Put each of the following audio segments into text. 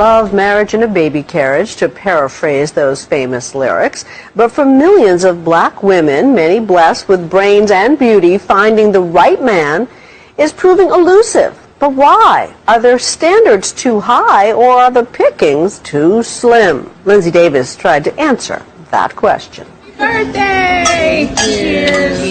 love, marriage, and a baby carriage, to paraphrase those famous lyrics. But for millions of black women, many blessed with brains and beauty, finding the right man is proving elusive. But why? Are their standards too high, or are the pickings too slim? Lindsay Davis tried to answer that question. Birthday! Cheers!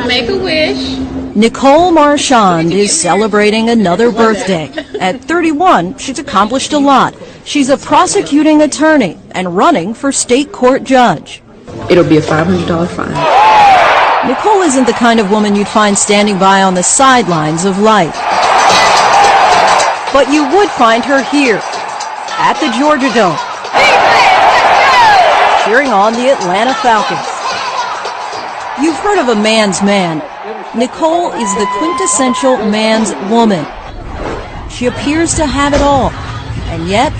Make a wish. Nicole Marchand is celebrating another birthday. At 31, she's accomplished a lot. She's a prosecuting attorney and running for state court judge. It'll be a $500 fine. Nicole isn't the kind of woman you'd find standing by on the sidelines of life. But you would find her here, at the Georgia Dome, cheering on the Atlanta Falcons. You've heard of a man's man. Nicole is the quintessential man's woman. She appears to have it all, and yet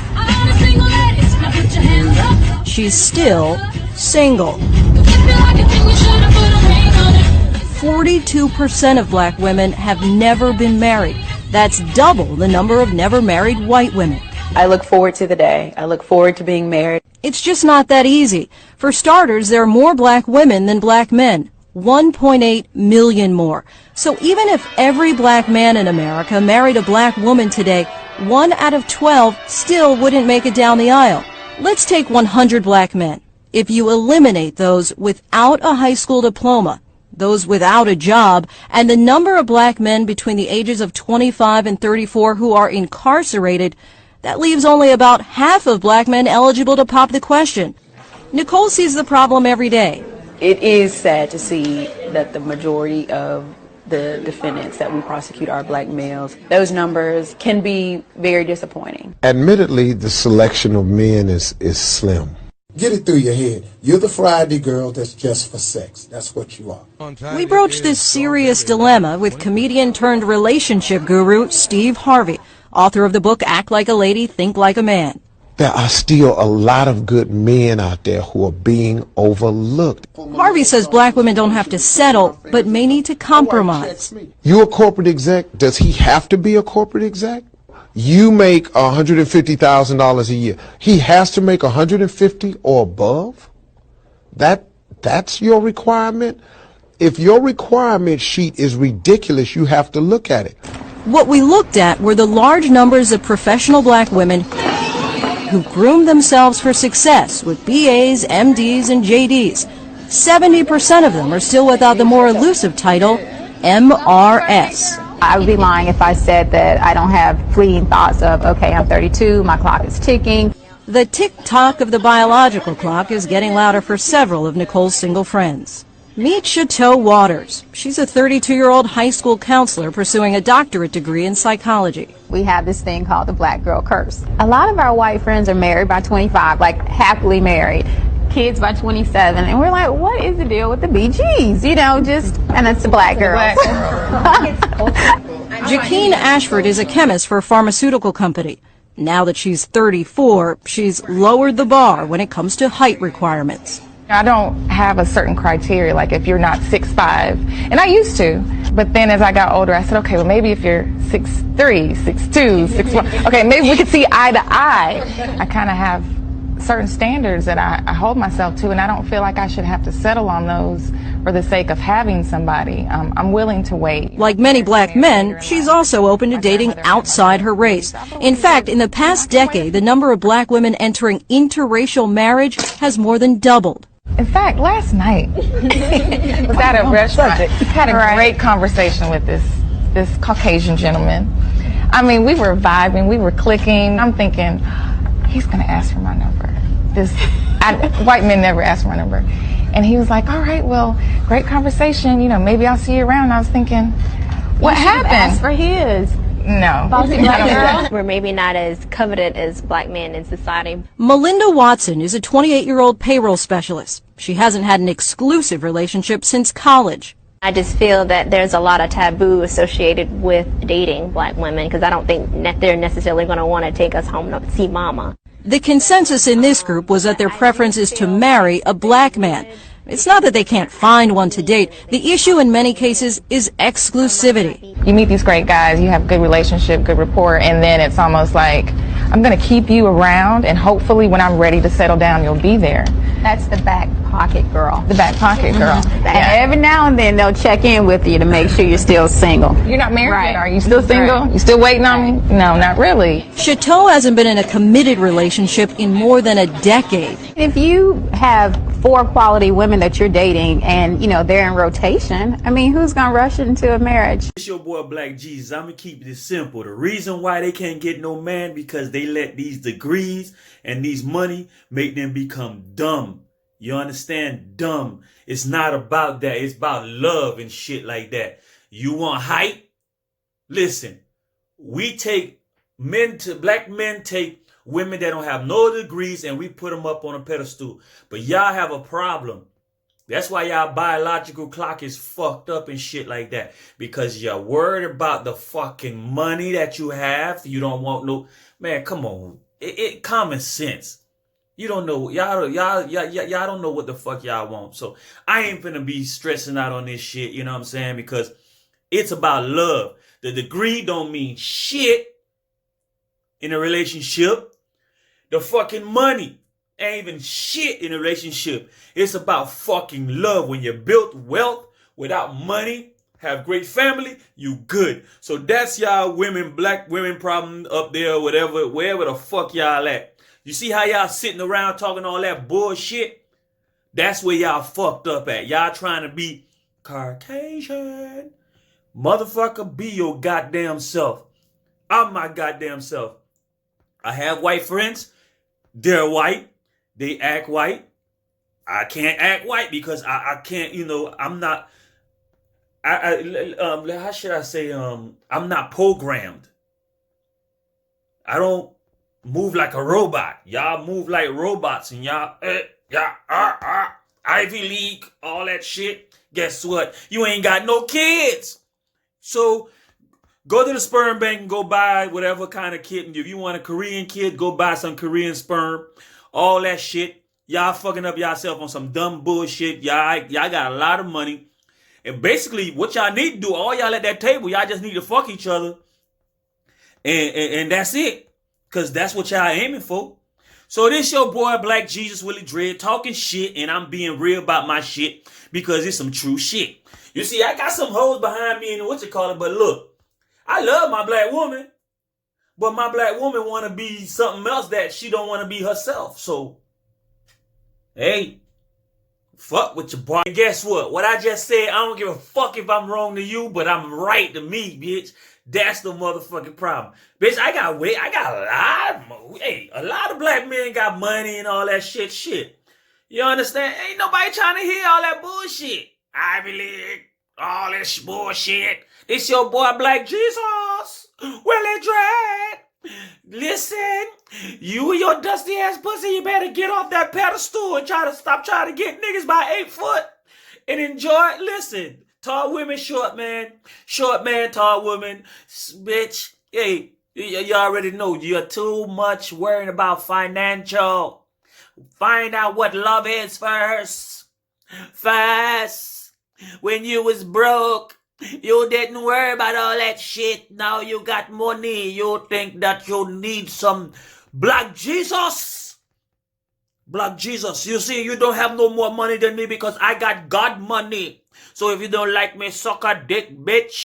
she's still single. 42% of black women have never been married. That's double the number of never married white women. I look forward to the day. I look forward to being married. It's just not that easy. For starters, there are more black women than black men. 1.8 million more. So even if every black man in America married a black woman today, 1 out of 12 still wouldn't make it down the aisle. Let's take 100 black men. If you eliminate those without a high school diploma, those without a job, and the number of black men between the ages of 25 and 34 who are incarcerated, that leaves only about half of black men eligible to pop the question. Nicole sees the problem every day. It is sad to see that the majority of the defendants that we prosecute are black males. Those numbers can be very disappointing. Admittedly, the selection of men is slim. Get it through your head. You're the Friday girl that's just for sex. That's what you are. We broached this serious dilemma with comedian-turned-relationship guru Steve Harvey, author of the book Act Like a Lady, Think Like a Man. There are still a lot of good men out there who are being overlooked. Harvey says black women don't have to settle, but may need to compromise. You a corporate exec? Does he have to be a corporate exec? You make $150,000 a year. He has to make $150,000 or above? That's your requirement? If your requirement sheet is ridiculous, you have to look at it. What we looked at were the large numbers of professional black women who groomed themselves for success with BAs, MDs, and JDs. 70% of them are still without the more elusive title, MRS. I would be lying if I said that I don't have fleeting thoughts of, okay, I'm 32, my clock is ticking. The tick-tock of the biological clock is getting louder for several of Nicole's single friends. Meet Chateau Waters. She's a 32-year-old high school counselor pursuing a doctorate degree in psychology. We have this thing called the black girl curse. A lot of our white friends are married by 25, like happily married. Kids by 27, and we're like, what is the deal with the BGs? You know, and it's the black girls. Jaqueen Ashford is a chemist for a pharmaceutical company. Now that she's 34, she's lowered the bar when it comes to height requirements. I don't have a certain criteria, like if you're not 6'5", and I used to, but then as I got older, I said, okay, well maybe if you're 6'3", 6'2", 6'1", okay, maybe we could see eye to eye. I kind of have certain standards that I hold myself to, and I don't feel like I should have to settle on those for the sake of having somebody. I'm willing to wait. Like many black men, she's also open to dating outside her race. In fact, in the past decade, the number of black women entering interracial marriage has more than doubled. In fact, last night, was at a restaurant, had a great conversation with this Caucasian gentleman. I mean, we were vibing, we were clicking. I'm thinking, he's going to ask for my number. White men never ask for my number. And he was like, all right, well, great conversation. You know, maybe I'll see you around. And I was thinking, what happened? Ask for his. No. We're maybe not as coveted as black men in society. Melinda Watson is a 28-year-old payroll specialist. She hasn't had an exclusive relationship since college. I just feel that there's a lot of taboo associated with dating black women because I don't think that they're necessarily going to want to take us home to see mama. The consensus in this group was that their preference is to marry a black man. It's not that they can't find one to date. The issue in many cases is exclusivity. You meet these great guys, you have good relationship, good rapport, and then it's almost like, I'm going to keep you around, and hopefully when I'm ready to settle down, you'll be there. That's the back pocket girl. The back pocket girl. And every now and then they'll check in with you to make sure you're still single. You're not married Right. yet, are you? Still single? Right. You still waiting on me? No, not really. Chateau hasn't been in a committed relationship in more than a decade. If you have 4 quality women that you're dating and, you know, they're in rotation, I mean, who's going to rush into a marriage? It's your boy Black Jesus. I'm going to keep this simple. The reason why they can't get no man because they let these degrees and these money make them become dumb. You understand? Dumb. It's not about that. It's about love and shit like that. You want height? Listen, black men take women that don't have no degrees and we put them up on a pedestal. But y'all have a problem. That's why y'all biological clock is fucked up and shit like that. Because you're worried about the fucking money that you have. You don't want no... Man, come on. It common sense. You don't know. Y'all don't know what the fuck y'all want. So I ain't finna be stressing out on this shit. You know what I'm saying? Because it's about love. The degree don't mean shit in a relationship. The fucking money ain't even shit in a relationship. It's about fucking love. When you built wealth without money, have great family, you good. So that's y'all women, black women problem up there, whatever, wherever the fuck y'all at. You see how y'all sitting around talking all that bullshit? That's where y'all fucked up at. Y'all trying to be Caucasian. Motherfucker, be your goddamn self. I'm my goddamn self. I have white friends. They're white. They act white. I can't act white because I can't, you know, I'm not, how should I say, I'm not programmed. I don't move like a robot. Y'all move like robots and y'all, Ivy League, all that shit. Guess what? You ain't got no kids. So go to the sperm bank and go buy whatever kind of kid. If you want a Korean kid, go buy some Korean sperm. All that shit. Y'all fucking up yourself on some dumb bullshit. Y'all got a lot of money. And basically what y'all need to do, all y'all at that table, y'all just need to fuck each other. And that's it. Because that's what y'all aiming for. So this your boy Black Jesus Willie Dread talking shit, and I'm being real about my shit because it's some true shit. You see, I got some hoes behind me and but look, I love my black woman, but my black woman want to be something else that she don't want to be herself. So, hey, fuck with your boy. And guess what? What I just said, I don't give a fuck if I'm wrong to you, but I'm right to me, bitch. That's the motherfucking problem. Bitch, I got a lot of black men got money and all that shit. You understand? Ain't nobody trying to hear all that bullshit. Ivy League, all this bullshit. This your boy Black Jesus. Willie Dread. Listen, you and your dusty ass pussy, you better get off that pedestal and stop trying to get niggas by 8 foot and enjoy it. Listen. Tall women, short man. Short man, tall woman. Bitch, hey, you already know you're too much worrying about financial. Find out what love is first. First, when you was broke, you didn't worry about all that shit. Now you got money. You think that you need some Black Jesus. Black Jesus. You see, you don't have no more money than me because I got God money. So if you don't like me, suck a dick, bitch.